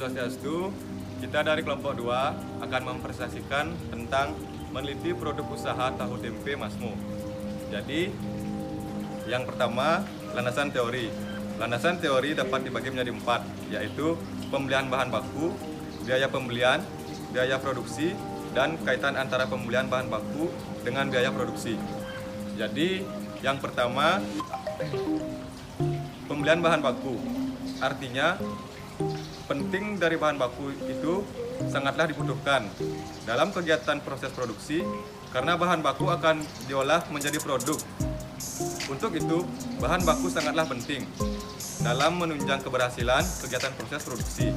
Swastiastu, kita dari kelompok 2 akan mempresentasikan tentang meneliti produk usaha tahu tempe Masmo. Jadi, yang pertama, landasan teori. Landasan teori dapat dibagi menjadi 4, yaitu pembelian bahan baku, biaya pembelian, biaya produksi, dan kaitan antara pembelian bahan baku dengan biaya produksi. Jadi, yang pertama, pembelian bahan baku. Artinya, penting dari bahan baku itu sangatlah dibutuhkan dalam kegiatan proses produksi karena bahan baku akan diolah menjadi produk. Untuk itu, bahan baku sangatlah penting dalam menunjang keberhasilan kegiatan proses produksi.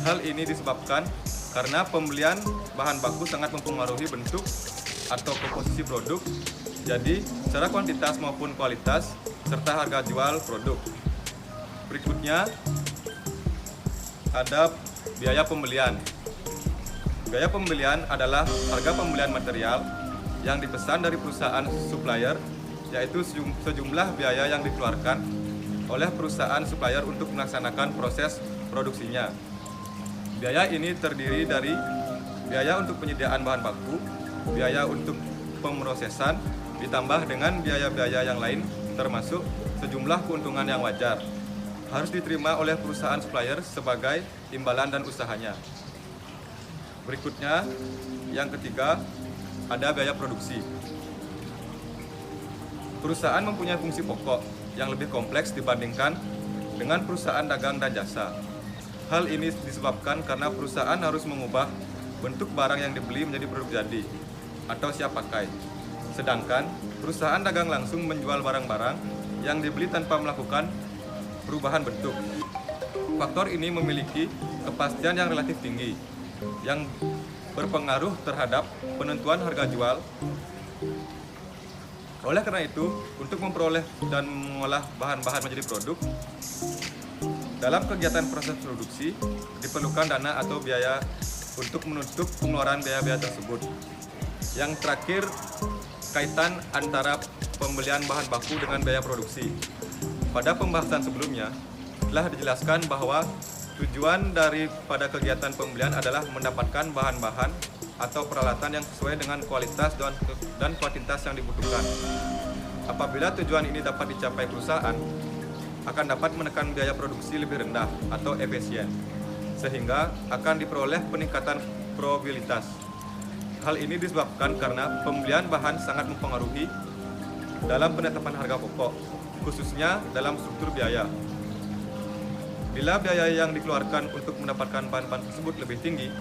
Hal ini disebabkan karena pembelian bahan baku sangat mempengaruhi bentuk atau komposisi produk, jadi secara kuantitas maupun kualitas serta harga jual produk. Berikutnya ada biaya pembelian. Biaya pembelian adalah harga pembelian material yang dipesan dari perusahaan supplier, yaitu sejumlah biaya yang dikeluarkan oleh perusahaan supplier untuk melaksanakan proses produksinya. Biaya ini terdiri dari biaya untuk penyediaan bahan baku, biaya untuk pemrosesan, ditambah dengan biaya-biaya yang lain termasuk sejumlah keuntungan yang wajar harus diterima oleh perusahaan supplier sebagai imbalan dan usahanya. Berikutnya, yang ketiga, ada biaya produksi. Perusahaan mempunyai fungsi pokok yang lebih kompleks dibandingkan dengan perusahaan dagang dan jasa. Hal ini disebabkan karena perusahaan harus mengubah bentuk barang yang dibeli menjadi produk jadi atau siap pakai. Sedangkan perusahaan dagang langsung menjual barang-barang yang dibeli tanpa melakukan perubahan bentuk. Faktor ini memiliki kepastian yang relatif tinggi, yang berpengaruh terhadap penentuan harga jual. Oleh karena itu, untuk memperoleh dan mengolah bahan-bahan menjadi produk, dalam kegiatan proses produksi diperlukan dana atau biaya untuk menutup pengeluaran biaya-biaya tersebut. Yang terakhir, kaitan antara pembelian bahan baku dengan biaya produksi. Pada pembahasan sebelumnya, telah dijelaskan bahwa tujuan daripada kegiatan pembelian adalah mendapatkan bahan-bahan atau peralatan yang sesuai dengan kualitas dan kuantitas yang dibutuhkan. Apabila tujuan ini dapat dicapai perusahaan, akan dapat menekan biaya produksi lebih rendah atau efisien, sehingga akan diperoleh peningkatan probabilitas. Hal ini disebabkan karena pembelian bahan sangat mempengaruhi dalam penetapan harga pokok, khususnya dalam struktur biaya. Bila biaya yang dikeluarkan untuk mendapatkan bahan-bahan tersebut lebih tinggi,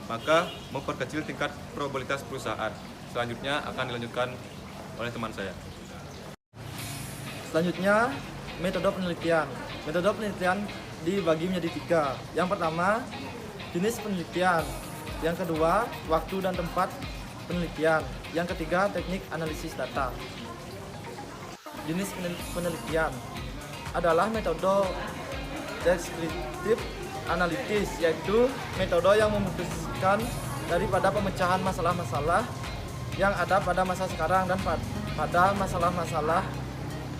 maka memperkecil tingkat probabilitas perusahaan. Selanjutnya akan dilanjutkan oleh teman saya. Selanjutnya, metode penelitian. Metode penelitian dibagi menjadi 3. Yang pertama, jenis penelitian. Yang kedua, waktu dan tempat penelitian. Yang ketiga, teknik analisis data. Jenis penelitian adalah metode deskriptif analitis, yaitu metode yang memutuskan daripada pemecahan masalah-masalah yang ada pada masa sekarang dan pada masalah-masalah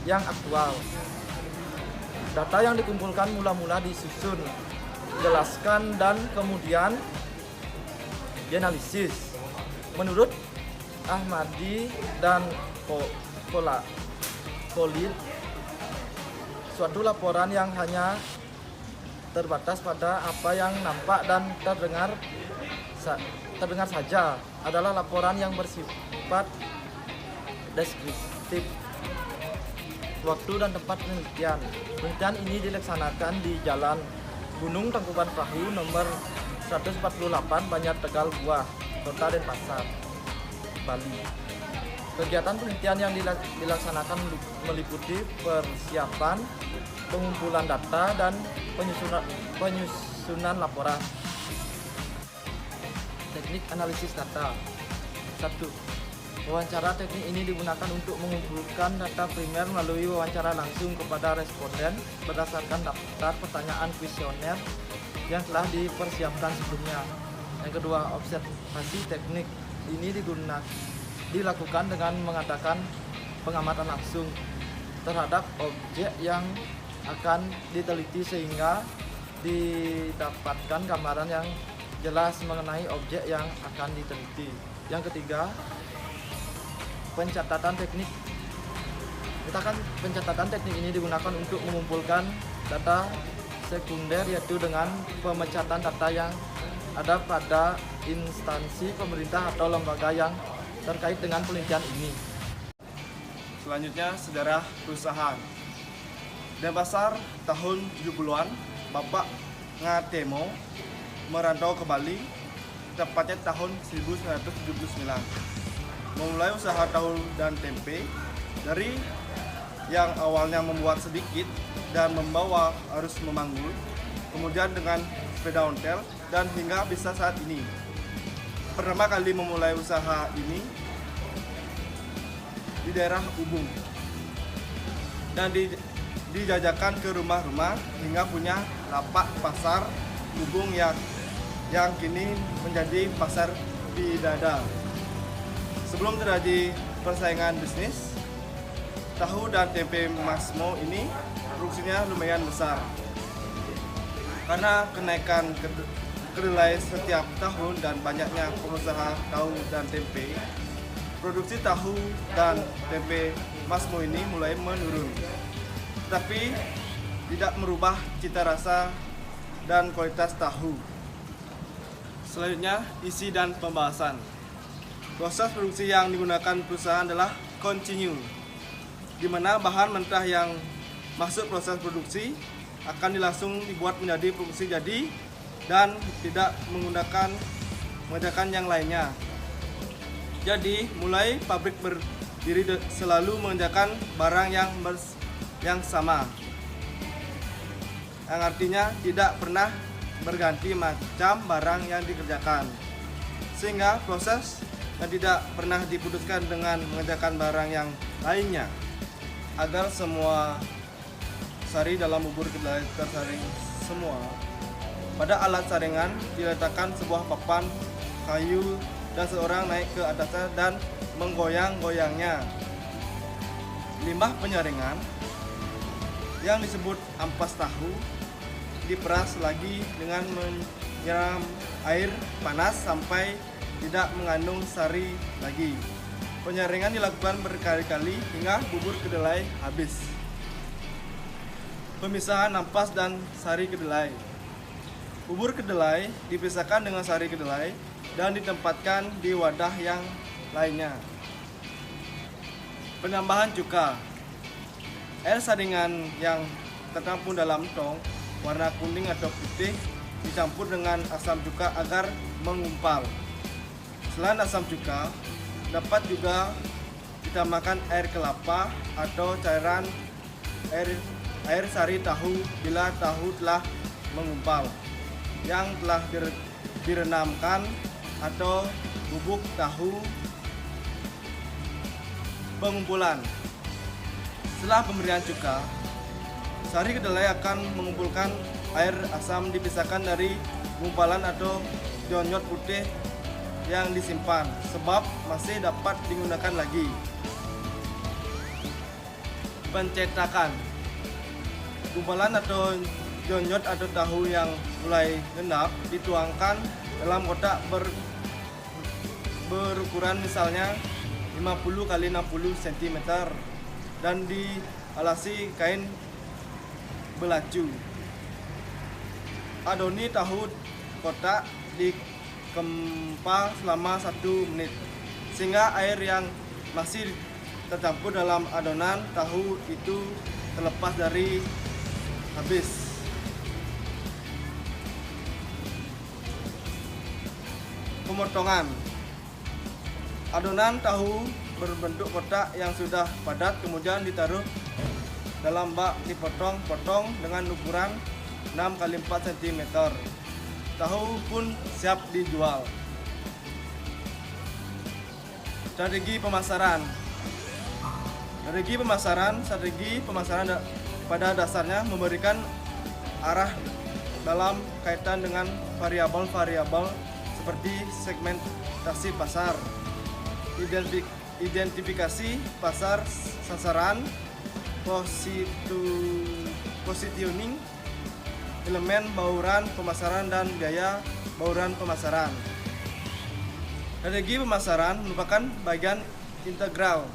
yang aktual. Data yang dikumpulkan mula-mula disusun, dijelaskan, dan kemudian dianalisis. Menurut Ahmadi dan Khalid, suatu laporan yang hanya terbatas pada apa yang nampak dan terdengar saja adalah laporan yang bersifat deskriptif. Waktu dan tempat penelitian. Penelitian ini dilaksanakan di Jalan Gunung Tangkuban Perahu nomor 148 Banjar Tegal Buah, Kota Denpasar, Bali. Kegiatan penelitian yang dilaksanakan meliputi persiapan, pengumpulan data, dan penyusunan laporan. Teknik analisis data. 1. Wawancara teknik ini digunakan untuk mengumpulkan data primer melalui wawancara langsung kepada responden berdasarkan daftar pertanyaan kuesioner yang telah dipersiapkan sebelumnya. Yang kedua, observasi teknik ini dilakukan dengan mengadakan pengamatan langsung terhadap objek yang akan diteliti sehingga didapatkan gambaran yang jelas mengenai objek yang akan diteliti. Yang ketiga, pencatatan teknik. Pencatatan teknik ini digunakan untuk mengumpulkan data sekunder, yaitu dengan pemecatan data yang ada pada instansi pemerintah atau lembaga yang terkait dengan penelitian ini. Selanjutnya, sejarah perusahaan. Denpasar tahun 70-an, Bapak Ngatemo merantau ke Bali, tepatnya tahun 1979. Memulai usaha tahu dan tempe dari yang awalnya membuat sedikit dan membawa arus memanggul, kemudian dengan sepeda ontel, dan hingga bisa saat ini. Pertama kali memulai usaha ini di daerah Ubung dan dijajakan ke rumah-rumah hingga punya lapak pasar Ubung yang kini menjadi pasar Bidada. Sebelum terjadi persaingan bisnis, tahu dan tempe Masmo ini produksinya lumayan besar. Karena kenaikan kedelai setiap tahun dan banyaknya pengusaha tahu dan tempe, produksi tahu dan tempe Masmo ini mulai menurun. Tapi tidak merubah cita rasa dan kualitas tahu. Selanjutnya, isi dan pembahasan. Proses produksi yang digunakan perusahaan adalah continue, di mana bahan mentah yang masuk proses produksi akan langsung dibuat menjadi produksi jadi dan tidak mengerjakan yang lainnya. Jadi, mulai pabrik berdiri selalu mengerjakan barang yang sama, yang artinya tidak pernah berganti macam barang yang dikerjakan, sehingga proses yang tidak pernah diputuskan dengan mengerjakan barang yang lainnya, agar semua sari dalam bubur kedelai tersaring semua. Pada alat saringan diletakkan sebuah papan kayu dan seorang naik ke atasnya dan menggoyang-goyangnya. Limbah penyaringan yang disebut ampas tahu diperas lagi dengan menyiram air panas sampai tidak mengandung sari lagi. Penyaringan dilakukan berkali-kali hingga bubur kedelai habis. Pemisahan ampas dan sari kedelai. Bubur kedelai dipisahkan dengan sari kedelai dan ditempatkan di wadah yang lainnya. Penambahan cuka. Air saringan yang tertampung dalam tong warna kuning atau putih dicampur dengan asam cuka agar mengumpal. Selain asam cuka, dapat juga ditambahkan air kelapa atau cairan air sari tahu bila tahu telah mengumpal, yang telah direndamkan atau bubuk tahu. Pengumpulan. Setelah pemberian cuka, sari kedelai akan mengumpulkan air asam dipisahkan dari gumpalan atau jonyot putih yang disimpan, sebab masih dapat digunakan lagi. Pencetakan. Gumpalan atau jonyot atau tahu yang mulai genap dituangkan dalam kotak berukuran misalnya 50 x 60 cm dan dialasi kain belacu. Adoni tahu kotak dikempa selama 1 menit sehingga air yang masih tercampur dalam adonan tahu itu terlepas dari habis. Pemotongan. Adonan tahu berbentuk kotak yang sudah padat kemudian ditaruh dalam bak, dipotong-potong dengan ukuran 6 x 4 cm. Tahu pun siap dijual. Strategi pemasaran. Strategi pemasaran pada dasarnya memberikan arah dalam kaitan dengan variabel-variabel seperti segmentasi pasar, identifikasi pasar sasaran, positioning, elemen bauran pemasaran dan biaya bauran pemasaran. Strategi pemasaran merupakan bagian integral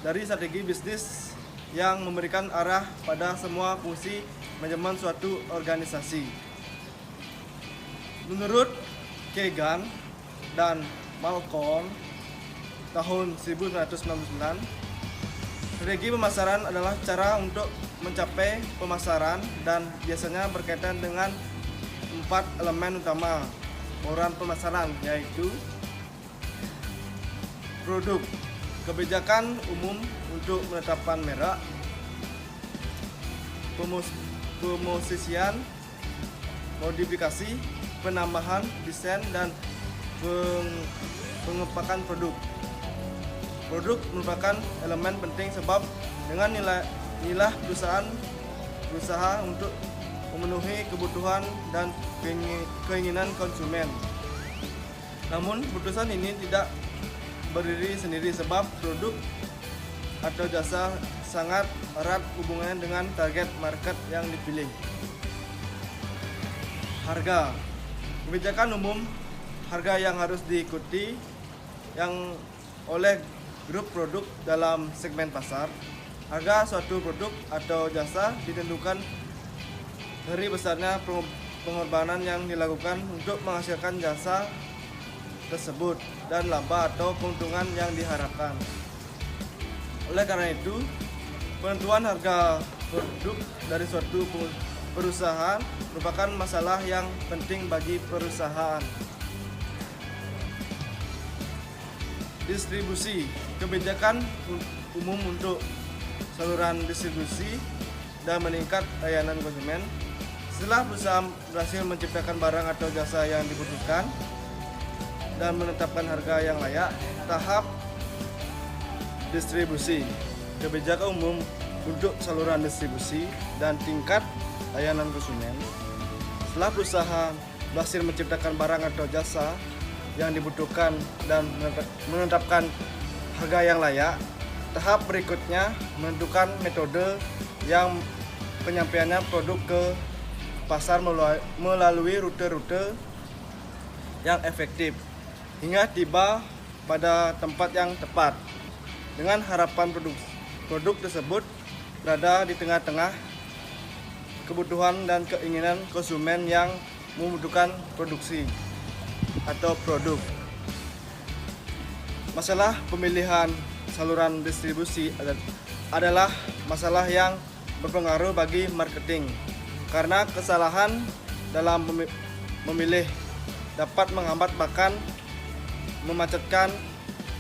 dari strategi bisnis yang memberikan arah pada semua fungsi manajemen suatu organisasi. Menurut Kagan dan Malcolm tahun 1999, strategi pemasaran adalah cara untuk mencapai pemasaran dan biasanya berkaitan dengan 4 elemen utama bauran pemasaran, yaitu produk, kebijakan umum untuk menetapkan merek, pemosisian, modifikasi, penambahan, desain, dan pengepakan produk. Produk merupakan elemen penting sebab dengan nilai berusaha untuk memenuhi kebutuhan dan keinginan konsumen. Namun keputusan ini tidak berdiri sendiri sebab produk atau jasa sangat erat hubungannya dengan target market yang dipilih. Harga, kebijakan umum harga yang harus diikuti yang oleh grup produk dalam segmen pasar. Harga suatu produk atau jasa ditentukan dari besarnya pengorbanan yang dilakukan untuk menghasilkan jasa tersebut dan laba atau keuntungan yang diharapkan. Oleh karena itu, penentuan harga produk dari suatu perusahaan merupakan masalah yang penting bagi perusahaan. Distribusi, kebijakan umum untuk saluran distribusi dan meningkat layanan konsumen. Setelah perusahaan berhasil menciptakan barang atau jasa yang dibutuhkan dan menetapkan harga yang layak, tahap distribusi, kebijakan umum untuk saluran distribusi dan tingkat layanan konsumen. Setelah perusahaan berhasil menciptakan barang atau jasa yang dibutuhkan dan menetapkan harga yang layak, tahap berikutnya menentukan metode yang penyampaiannya produk ke pasar melalui rute-rute yang efektif hingga tiba pada tempat yang tepat dengan harapan produk tersebut berada di tengah-tengah kebutuhan dan keinginan konsumen yang membutuhkan produksi atau produk. Masalah pemilihan saluran distribusi adalah masalah yang berpengaruh bagi marketing karena kesalahan dalam memilih dapat menghambat bahkan memacetkan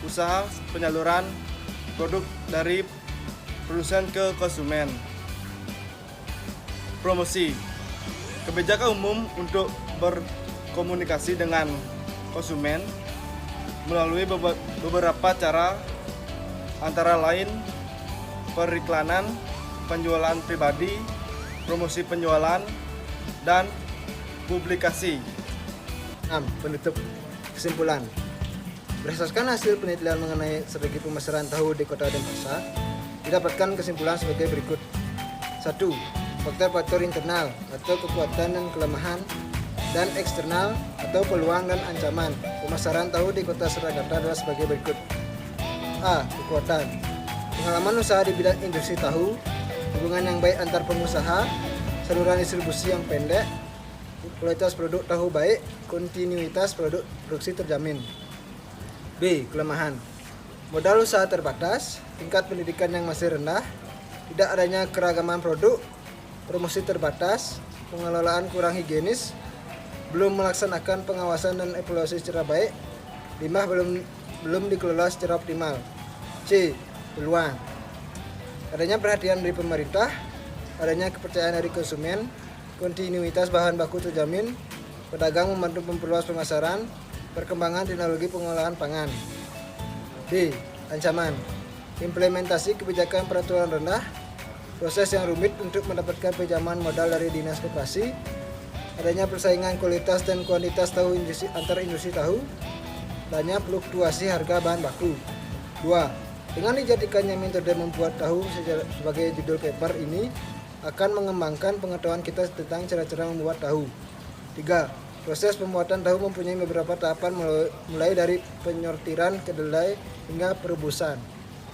usaha penyaluran produk dari produsen ke konsumen. Promosi, kebijakan umum untuk berkomunikasi dengan konsumen melalui beberapa cara, antara lain periklanan, penjualan pribadi, promosi penjualan, dan publikasi. 6. Penutup kesimpulan. Berdasarkan hasil penelitian mengenai strategi pemasaran tahu di Kota Denpasar, didapatkan kesimpulan sebagai berikut. 1. Faktor-faktor internal atau kekuatan dan kelemahan, dan eksternal atau peluang dan ancaman pemasaran tahu di Kota Surakarta adalah sebagai berikut. A. Kekuatan. Pengalaman usaha di bidang industri tahu, hubungan yang baik antar pengusaha, saluran distribusi yang pendek, kualitas produk tahu baik, kontinuitas produksi terjamin. B. Kelemahan. Modal usaha terbatas, tingkat pendidikan yang masih rendah, tidak adanya keragaman produk, promosi terbatas, pengelolaan kurang higienis, belum melaksanakan pengawasan dan evaluasi secara baik, limbah belum dikelola secara optimal. C. Peluang. Adanya perhatian dari pemerintah, adanya kepercayaan dari konsumen, kontinuitas bahan baku terjamin, pedagang membantu memperluas pemasaran, perkembangan teknologi pengolahan pangan. D. Ancaman. Implementasi kebijakan peraturan rendah, proses yang rumit untuk mendapatkan pinjaman modal dari Dinas Koperasi, adanya persaingan kualitas dan kuantitas tahu antar industri tahu, banyak fluktuasi harga bahan baku. 2. Dengan dijadikannya metode membuat tahu sebagai judul paper ini, akan mengembangkan pengetahuan kita tentang cara-cara membuat tahu. 3. Proses pembuatan tahu mempunyai beberapa tahapan mulai dari penyortiran, kedelai, hingga perebusan.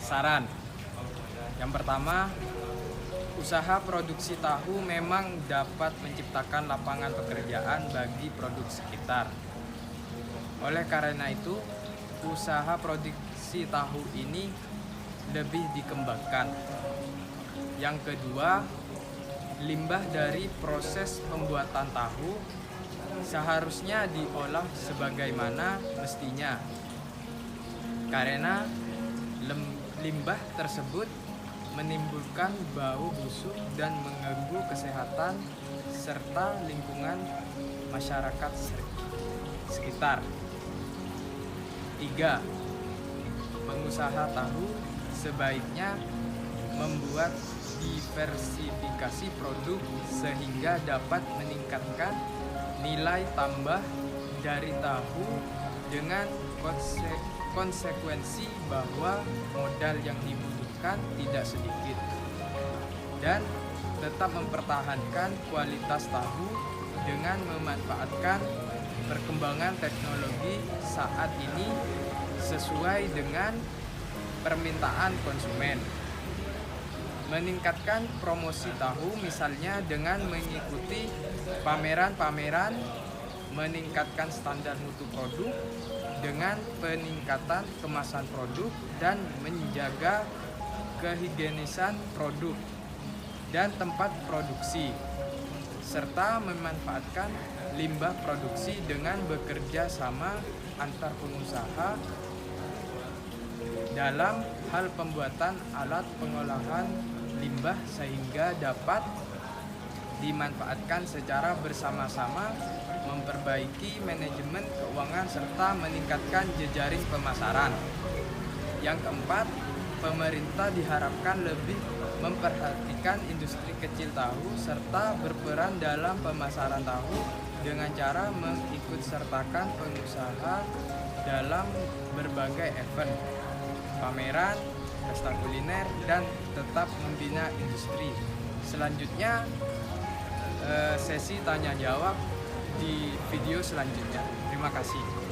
Saran. Yang pertama, usaha produksi tahu memang dapat menciptakan lapangan pekerjaan bagi produk sekitar. Oleh karena itu, usaha produksi tahu ini lebih dikembangkan. Yang kedua, limbah dari proses pembuatan tahu seharusnya diolah sebagaimana mestinya, karena limbah tersebut menimbulkan bau busuk dan mengganggu kesehatan serta lingkungan masyarakat sekitar. 3. Pengusaha tahu sebaiknya membuat diversifikasi produk sehingga dapat meningkatkan nilai tambah dari tahu dengan konsekuensi bahwa modal yang dibutuhkan tidak sedikit, dan tetap mempertahankan kualitas tahu dengan memanfaatkan perkembangan teknologi saat ini sesuai dengan permintaan konsumen. Meningkatkan promosi tahu misalnya dengan mengikuti pameran-pameran, meningkatkan standar mutu produk dengan peningkatan kemasan produk dan menjaga kehigienisan produk dan tempat produksi, serta memanfaatkan limbah produksi dengan bekerja sama antar pengusaha dalam hal pembuatan alat pengolahan limbah sehingga dapat dimanfaatkan secara bersama-sama, memperbaiki manajemen keuangan serta meningkatkan jejaring pemasaran. Yang keempat, pemerintah diharapkan lebih memperhatikan industri kecil tahu serta berperan dalam pemasaran tahu dengan cara mengikutsertakan pengusaha dalam berbagai event, pameran, pesta kuliner, dan tetap membina industri. Selanjutnya sesi tanya jawab di video selanjutnya. Terima kasih.